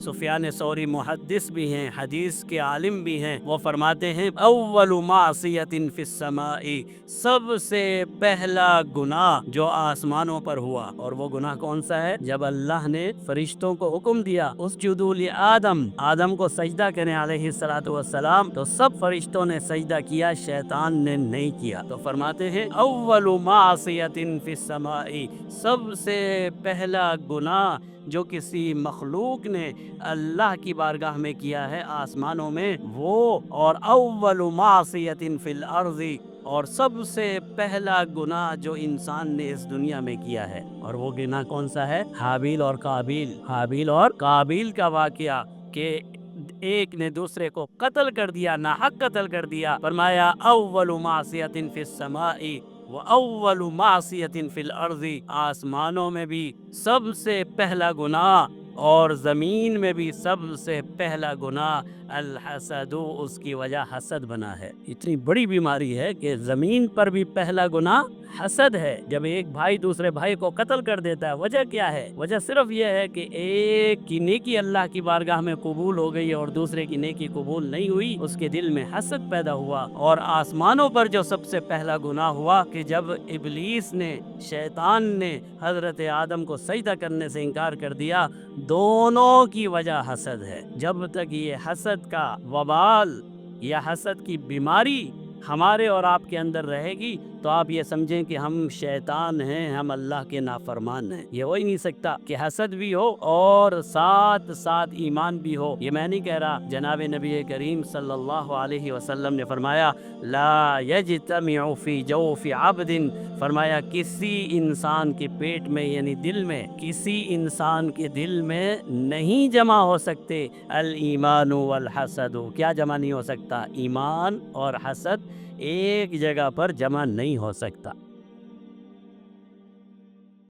سفیان ثوری محدث بھی ہیں، حدیث کے عالم بھی ہیں، وہ فرماتے ہیں اول معصیت فی السماء، سب سے پہلا گناہ جو آسمانوں پر ہوا، اور وہ گناہ کون سا ہے؟ جب اللہ نے فرشتوں کو حکم دیا اسجدوا لآدم، آدم کو سجدہ کریں علیہ السلام، تو سب فرشتوں نے سجدہ کیا، شیطان نے نہیں کیا۔ تو فرماتے ہیں اول معصیت فی السماء، سب سے پہلا گناہ جو کسی مخلوق نے اللہ کی بارگاہ میں کیا ہے آسمانوں میں، وہ، اور اول معصیت فی الارض، اور سب سے پہلا گناہ جو انسان نے اس دنیا میں کیا ہے، اور وہ گناہ کون سا ہے؟ حابیل اور قابیل، حابیل اور قابیل کا واقعہ، کہ ایک نے دوسرے کو قتل کر دیا، ناحق قتل کر دیا۔ فرمایا اول معصیت فی السماء وَأَوَّلُ مَعْصِيَةٍ فِي الْأَرْضِ، آسمانوں میں بھی سب سے پہلا گناہ اور زمین میں بھی سب سے پہلا گناہ الحسد، اس کی وجہ حسد بنا ہے۔ اتنی بڑی بیماری ہے کہ زمین پر بھی پہلا گناہ حسد ہے۔ جب ایک بھائی دوسرے بھائی کو قتل کر دیتا ہے، وجہ کیا ہے؟ وجہ صرف یہ ہے کہ ایک کی نیکی اللہ کی بارگاہ میں قبول ہو گئی اور دوسرے کی نیکی قبول نہیں ہوئی، اس کے دل میں حسد پیدا ہوا۔ اور آسمانوں پر جو سب سے پہلا گناہ ہوا کہ جب ابلیس نے، شیطان نے حضرت آدم کو سجدہ کرنے سے انکار کر دیا، دونوں کی وجہ حسد ہے۔ جب تک یہ حسد کا وبال یا حسد کی بیماری ہمارے اور آپ کے اندر رہے گی تو آپ یہ سمجھیں کہ ہم شیطان ہیں، ہم اللہ کے نافرمان ہیں۔ یہ ہو ہی نہیں سکتا کہ حسد بھی ہو اور ساتھ ساتھ ایمان بھی ہو۔ یہ میں نہیں کہہ رہا، جناب نبی کریم صلی اللہ علیہ وسلم نے فرمایا لا یجتمع فی جوف عبد، فرمایا کسی انسان کے پیٹ میں یعنی دل میں، کسی انسان کے دل میں نہیں جمع ہو سکتے الایمان والحسد۔ کیا جمع نہیں ہو سکتا؟ ایمان اور حسد ایک جگہ پر جمع نہیں ہو سکتا۔